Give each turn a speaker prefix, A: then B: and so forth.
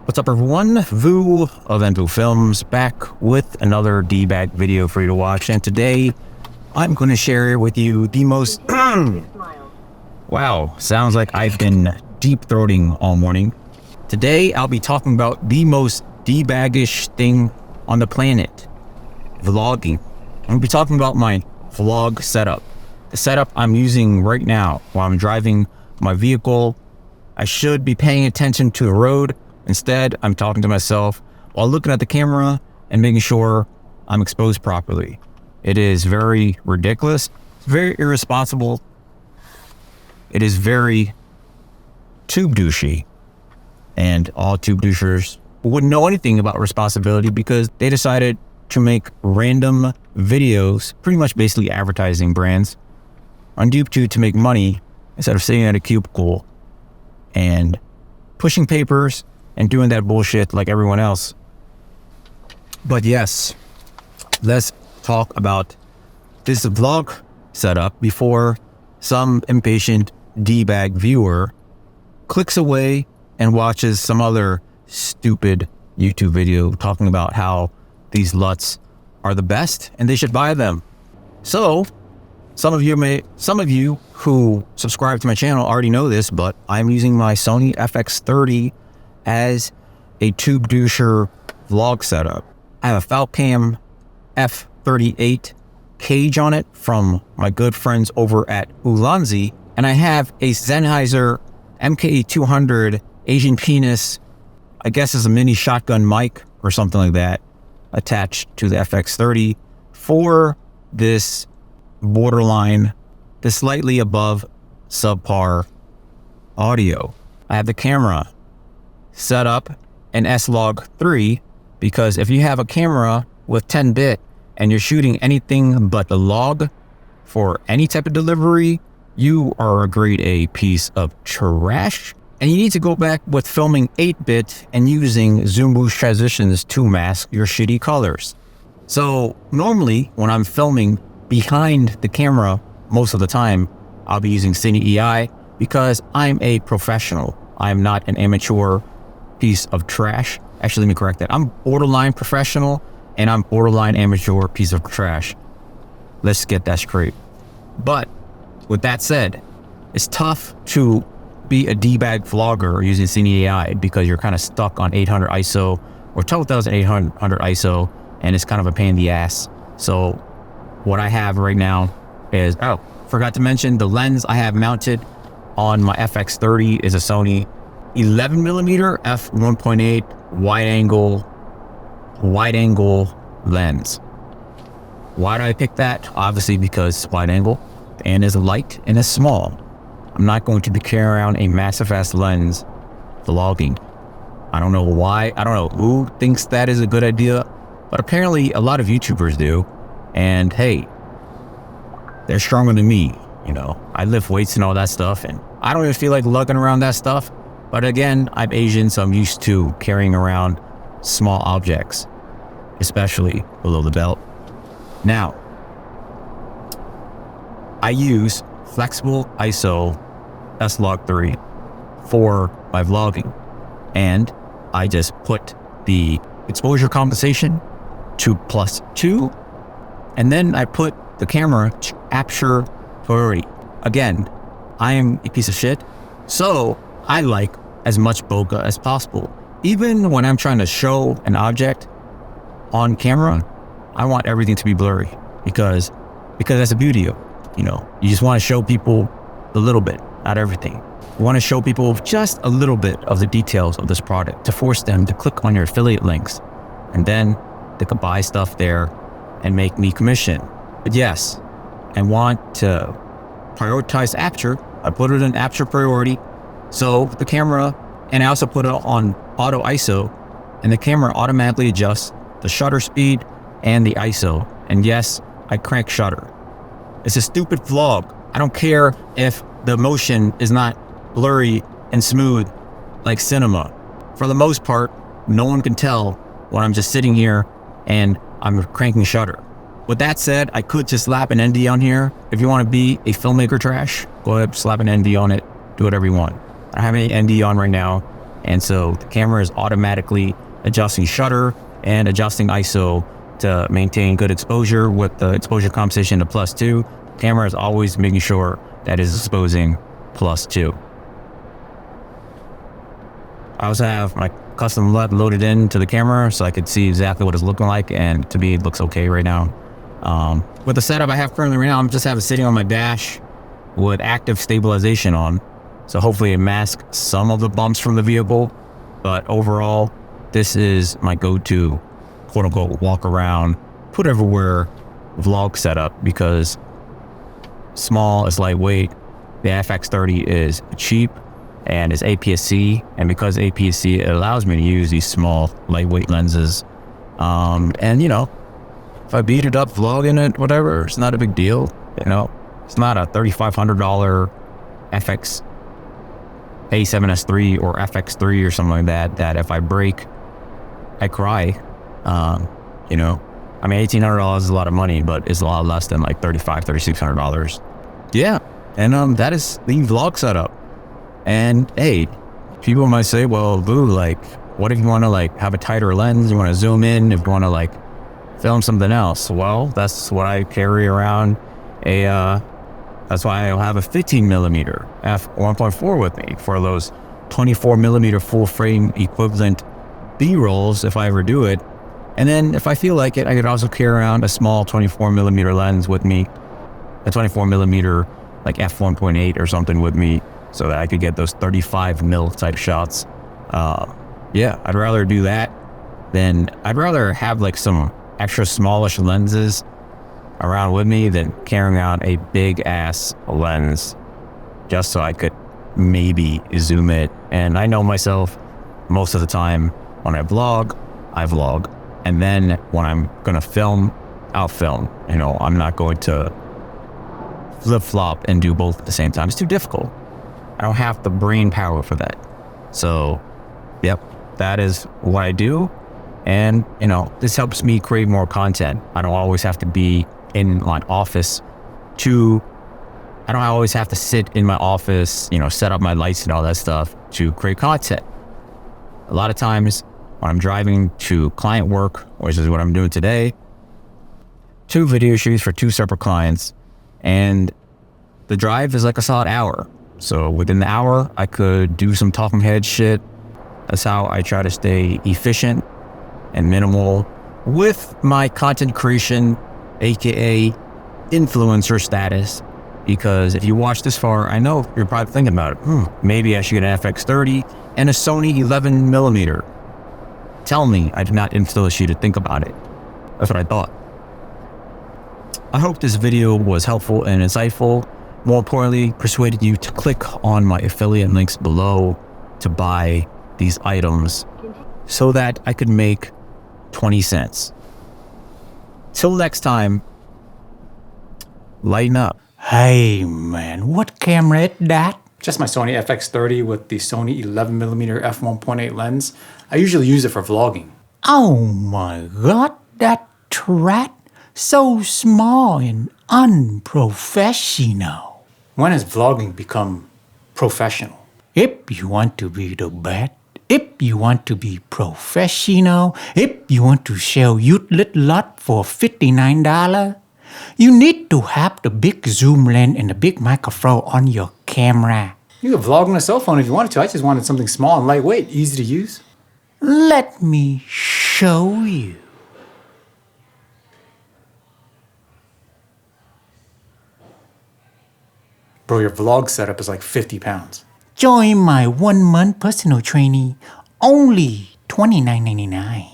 A: What's up everyone, Vu of Vu Films back with another debag video for you to watch, and today I'm going to share with you the most wow, sounds like I've been deep throating all morning. Today I'll be talking about the most debaggish thing on the planet, vlogging. I'm going to be talking about my vlog setup, the setup I'm using right now while I'm driving my vehicle. I should be paying attention to the road. Instead, I'm talking to myself while looking at the camera and making sure I'm exposed properly. It is very ridiculous, very irresponsible. It is very tube douchey. And all tube douchers wouldn't know anything about responsibility because they decided to make random videos, pretty much basically advertising brands on YouTube to make money instead of sitting at a cubicle and pushing papers and doing that bullshit like everyone else. But yes, let's talk about this vlog setup before some impatient debag viewer clicks away and watches some other stupid YouTube video talking about how these LUTs are the best and they should buy them. So some of you who subscribe to my channel already know this, but I'm using my Sony FX30 as a tube doucher vlog setup. I have a Falcam F38 cage on it from my good friends over at Ulanzi, and I have a Sennheiser MKE 200 Asian penis, I guess is a mini shotgun mic or something like that, attached to the FX30 for this borderline, this slightly above subpar audio. I have the camera set up in S-Log3 because if you have a camera with 10-bit and you're shooting anything but the log for any type of delivery, you are a grade A piece of trash. And you need to go back with filming 8-bit and using zoom boost transitions to mask your shitty colors. So normally when I'm filming behind the camera, most of the time, I'll be using Cine EI because I'm a professional. I'm not an amateur piece of trash. Actually, let me correct that. I'm borderline professional and I'm borderline amateur piece of trash. Let's get that straight. But with that said, it's tough to be a debag vlogger using Cine AI because you're kind of stuck on 800 ISO or 12,800 ISO, and it's kind of a pain in the ass. So what I have right now is, forgot to mention the lens I have mounted on my FX30 is a Sony 11mm f1.8 wide angle lens. Why did I pick that? Obviously because it's wide angle and is light and is small. I'm not going to be carrying around a massive ass lens vlogging. I don't know why. I don't know who thinks that is a good idea, but apparently a lot of YouTubers do. And hey, they're stronger than me. You know, I lift weights and all that stuff, and I don't even feel like lugging around that stuff. But again, I'm Asian, so I'm used to carrying around small objects, especially below the belt. Now, I use flexible ISO S-Log3 for my vlogging, and I just put the exposure compensation to +2, and then I put the camera to aperture priority. Again, I am a piece of shit, so I like as much bokeh as possible. Even when I'm trying to show an object on camera, I want everything to be blurry because that's the beauty of it. You know, you just want to show people a little bit, not everything. You want to show people just a little bit of the details of this product to force them to click on your affiliate links, and then they can buy stuff there and make me commission. But yes, I want to prioritize aperture. I put it in aperture priority. So the camera, and I also put it on auto ISO, and the camera automatically adjusts the shutter speed and the ISO. And yes, I crank shutter. It's a stupid vlog. I don't care if the motion is not blurry and smooth like cinema. For the most part, no one can tell when I'm just sitting here and I'm cranking shutter. With that said, I could just slap an ND on here. If you want to be a filmmaker trash, go ahead, slap an ND on it, do whatever you want. I don't have any ND on right now And so the camera is automatically adjusting shutter and adjusting ISO to maintain good exposure with the exposure compensation to +2. Camera is always making sure that is exposing +2. I also have my custom LED loaded into the camera so I could see exactly what it's looking like, and to me it looks okay right now. With the setup I have currently right now, I'm just have it sitting on my dash with active stabilization on. So hopefully it masks some of the bumps from the vehicle, but overall, this is my go-to quote-unquote walk around, put everywhere vlog setup, because small is lightweight, the FX30 is cheap and is APS-C, and because APS-C, it allows me to use these small lightweight lenses. And you know, if I beat it up vlogging it, whatever, it's not a big deal. You know, it's not a $3,500 FX A7S3 or FX3 or something like that, that if I break, I cry. You know, I mean, $1,800 is a lot of money, but it's a lot less than like $3,500, $3,600. Yeah, and that is the vlog setup. And hey, people might say, well, boo, like, what if you want to like have a tighter lens? You want to zoom in, if you want to like film something else? Well, that's what I carry around that's why I'll have a 15mm f1.4 with me for those 24mm full frame equivalent B-rolls if I ever do it. And then if I feel like it, I could also carry around a small 24mm lens with me, a 24mm like f1.8 or something with me, so that I could get those 35mm type shots. Yeah, I'd rather do that than, I'd rather have like some extra smallish lenses around with me than carrying out a big ass lens just so I could maybe zoom it. And I know myself, most of the time when I vlog, and then when I'm gonna film, I'll film. You know, I'm not going to flip-flop and do both at the same time. It's too difficult. I don't have the brain power for that. So, yep, that is what I do. And, you know, this helps me create more content. I don't always have to be in my office I don't always have to sit in my office, you know, set up my lights and all that stuff to create content. A lot of times when I'm driving to client work, which is what I'm doing today, 2 video shoots for 2 separate clients, and the drive is like a solid hour. So within the hour, I could do some talking head shit. That's how I try to stay efficient and minimal with my content creation, aka influencer status. Because if you watch this far, I know you're probably thinking about it. Maybe I should get an FX30 and a Sony 11mm. Tell me I did not influence you to think about it. That's what I thought. I hope this video was helpful and insightful. More importantly, persuaded you to click on my affiliate links below to buy these items so that I could make 20 cents. Till next time, lighten up.
B: Hey man, what camera is that? Just my Sony FX30 with the Sony 11mm f1.8 lens. I usually use it for vlogging. Oh my god, that rat, so small and unprofessional. When has vlogging become professional? If you want to be the best, if you want to be professional, if you want to sell useless lot for $59, you need to have the big zoom lens and the big microphone on your camera. You could vlog on a cell phone if you wanted to. I just wanted something small and lightweight, easy to use. Let me show you. Bro, your vlog setup is like 50 pounds. Join my 1-month personal training, only $29.99.